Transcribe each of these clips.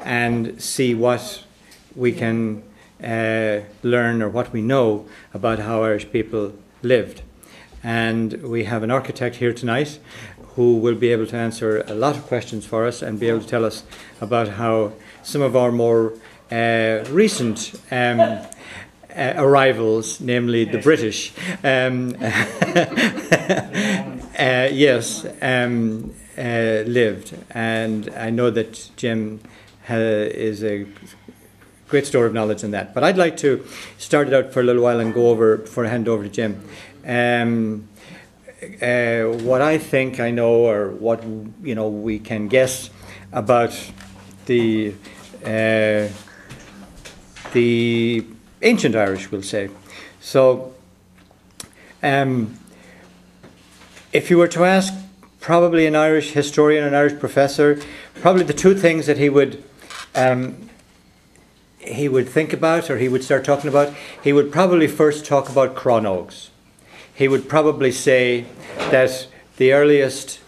and see what we can learn or what we know about how Irish people lived. And we have an architect here tonight who will be able to answer a lot of questions for us and be able to tell us about how some of our more recent arrivals, namely the British, lived. And I know that Jim is a great store of knowledge in that. But I'd like to start it out for a little while and go over, before I hand over to Jim, what I think I know, or what we can guess about the ancient Irish, we'll say. So, if you were to ask probably an Irish historian, an Irish professor, probably the two things that he would think about, or he would start talking about, he would probably first talk about Crannógs. He would probably say that the earliest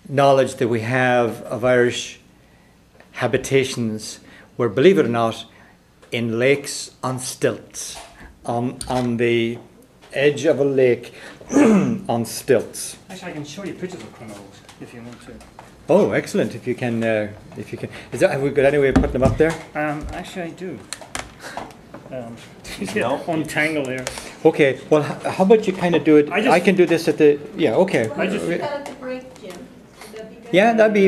knowledge that we have of Irish habitations were, believe it or not, in lakes on stilts, on the edge of a lake on stilts. Actually, I can show you pictures of Crannóg if you want to. Oh, excellent! If you can, have we got any way of putting them up there? Actually, I do. Untangle here. Okay. Well, how about you kind of do it? I can do this at the. Yeah. Okay. I just do that at the break, Jim. Would that be better? Yeah, that'd be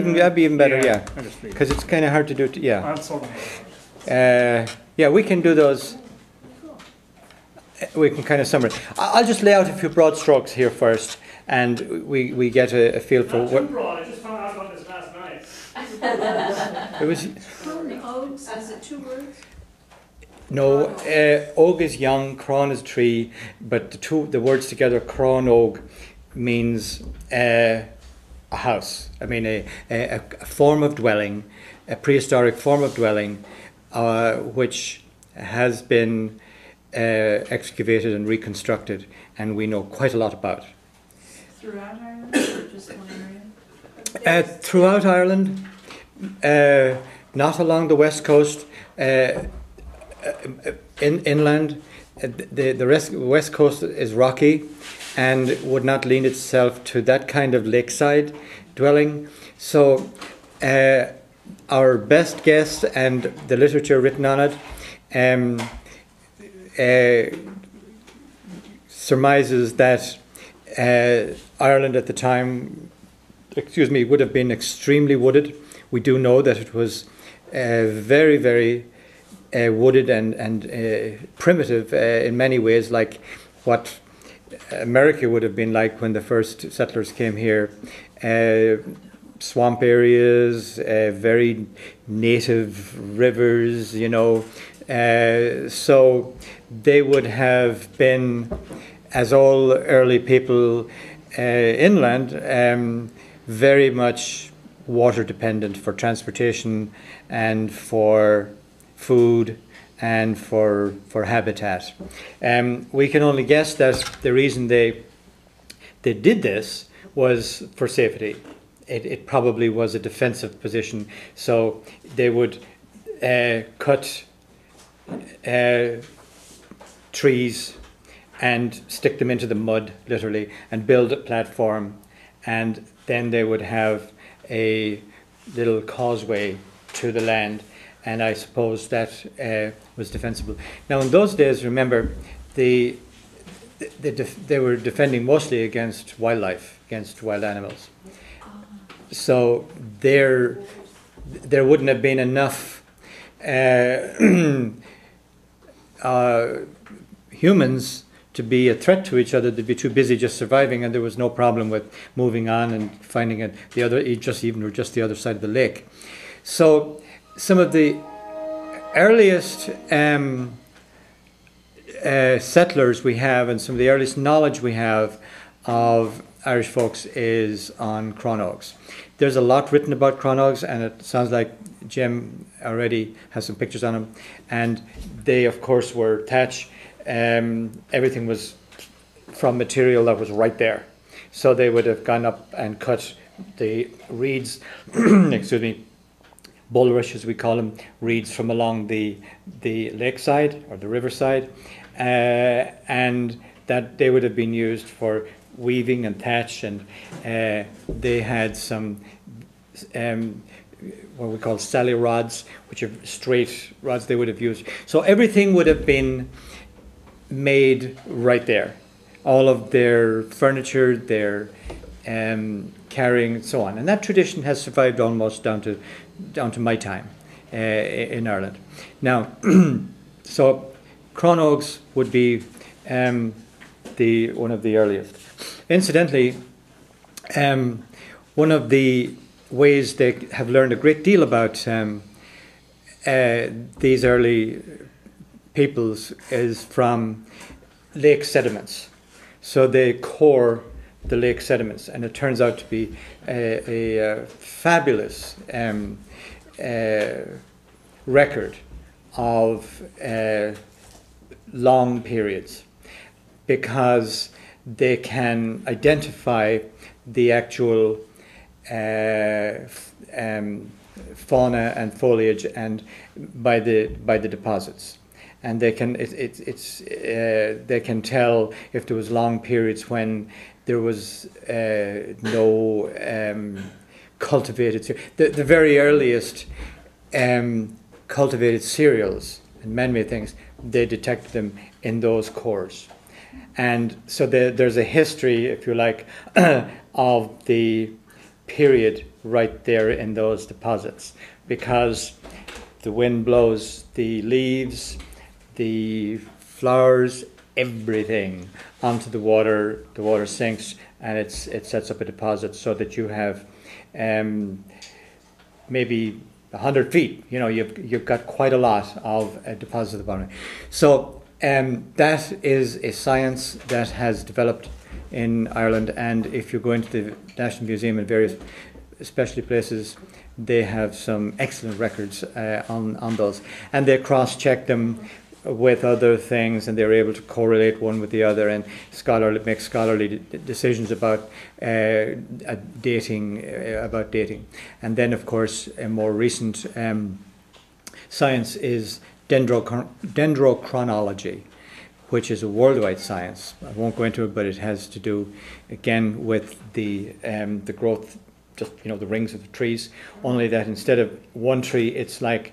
even better. Yeah. Because it's kind of hard to do. Yeah. Yeah, we can do those. We can kind of summarize. I'll just lay out a few broad strokes here first, and we get a feel for what. Too broad. I just found out about this last night. It was. Crannógs, is it 2 words? No, og is young, crann is tree, but the words together, Crannóg, means a house. I mean a form of dwelling, a prehistoric form of dwelling, which has been excavated and reconstructed, and we know quite a lot about. Throughout Ireland, or just one area? Throughout Ireland, not along the west coast. Inland, the west coast is rocky and would not lend itself to that kind of lakeside dwelling. So our best guess, and the literature written on it, surmises that Ireland at the time, would have been extremely wooded. We do know that it was very, very wooded and primitive in many ways, like what America would have been like when the first settlers came here. Swamp areas, very native rivers, so they would have been, as all early people inland, very much water dependent for transportation and for food and for habitat. We can only guess that the reason they did this was for safety. It probably was a defensive position, so they would cut trees and stick them into the mud, literally, and build a platform, and then they would have a little causeway to the land. And I suppose that was defensible. Now, in those days, remember, they were defending mostly against wildlife, against wild animals. So there wouldn't have been enough humans to be a threat to each other. They'd be too busy just surviving, and there was no problem with moving on and finding the other side of the lake. So some of the earliest settlers we have, and some of the earliest knowledge we have of Irish folks, is on Crannógs. There's a lot written about Crannógs, and it sounds like Jim already has some pictures on them. And they, of course, were thatch. Everything was from material that was right there. So they would have gone up and cut the reeds, excuse me, bulrush, as we call them, reeds from along the lakeside or the riverside, and that they would have been used for weaving and thatch, and they had some what we call sally rods, which are straight rods they would have used. So everything would have been made right there. All of their furniture, their carrying, and so on. And that tradition has survived almost down to my time in Ireland. Now, so Crannógs would be one of the earliest. Incidentally, one of the ways they have learned a great deal about these early peoples is from lake sediments. So they core the lake sediments, and it turns out to be a fabulous record of long periods, because they can identify the actual fauna and foliage and by the deposits, and they can they can tell if there was long periods when there was no cultivated. The very earliest cultivated cereals and man-made things, they detected them in those cores. And so there's a history, if you like, of the period right there in those deposits, because the wind blows the leaves, the flowers, everything onto the water sinks, and it sets up a deposit so that you have maybe 100 feet, you've got quite a lot of a deposit at the bottom. So that is a science that has developed in Ireland, and if you go into the National Museum and various specialty places, they have some excellent records on those, and they cross-check them with other things, and they're able to correlate one with the other and make scholarly decisions about dating. And then, of course, a more recent science is dendrochronology, which is a worldwide science. I won't go into it, but it has to do again with the growth, just the rings of the trees. Only that instead of one tree, it's like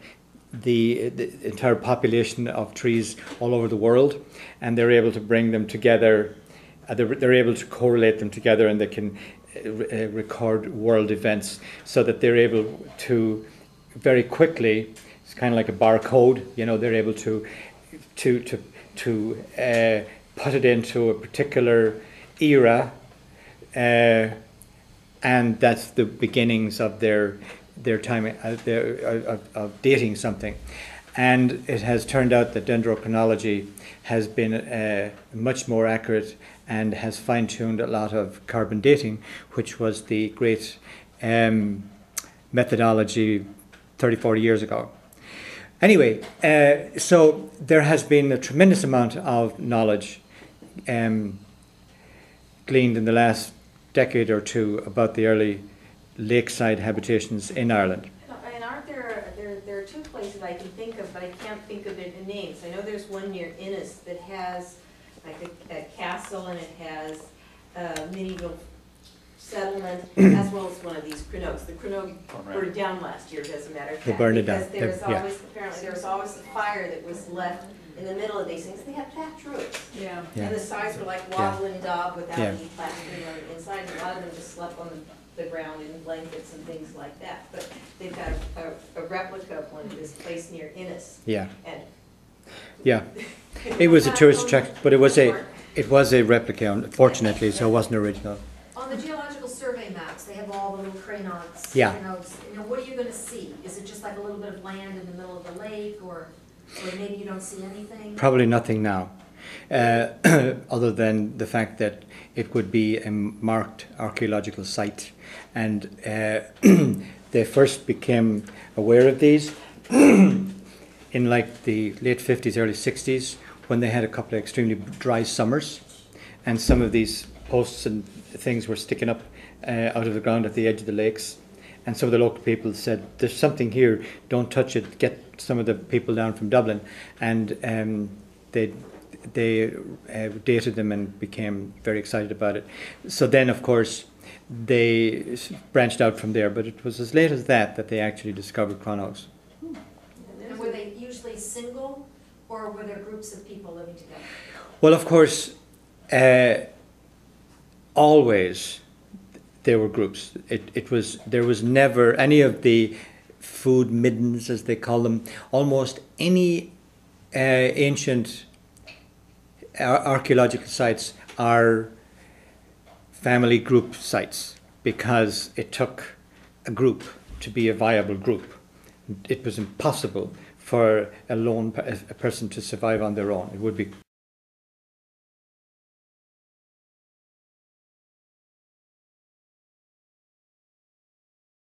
the entire population of trees all over the world, and they're able to bring them together. They're able to correlate them together, and they can record world events, so that they're able to very quickly. It's kind of like a barcode. They're able to put it into a particular era, and that's the beginnings of their time of dating something. And it has turned out that dendrochronology has been much more accurate and has fine-tuned a lot of carbon dating, which was the great methodology 30, 40 years ago. Anyway, so there has been a tremendous amount of knowledge gleaned in the last decade or two about the early lakeside habitations in Ireland. And aren't there are two places I can think of, but I can't think of it in names. I know there's one near Innis that has like a castle, and it has a medieval settlement, as well as one of these Crannógs. The Crannóg burned down last year, doesn't matter. They burned it down. Because apparently there was always a fire that was left in the middle of these things. They had thatch roofs. Yeah. And the sides were like wattle and daub without any plastering on the inside. And a lot of them just slept on the ground in blankets and things like that. But they've got a replica of one of this place near Innis. Yeah. And It was a tourist attraction, but it was a replica, unfortunately, so it wasn't original. On the Geological Survey maps, they have all the little Crannógs. Yeah. What are you going to see? Is it just like a little bit of land in the middle of the lake, or maybe you don't see anything? Probably nothing now, other than the fact that it would be a marked archaeological site. And they first became aware of these in like the late 50s, early 60s, when they had a couple of extremely dry summers, and some of these posts and things were sticking up out of the ground at the edge of the lakes, And some of the local people said, there's something here, don't touch it, get some of the people down from Dublin. And they dated them and became very excited about it. So then, of course, they branched out from there, but it was as late as that they actually discovered Crannógs. And were they usually single, or were there groups of people living together? Well, of course, always there were groups. There was never any of the food middens, as they call them. Almost any ancient archaeological sites are family group sites, because it took a group to be a viable group. It was impossible for a person to survive on their own. It would be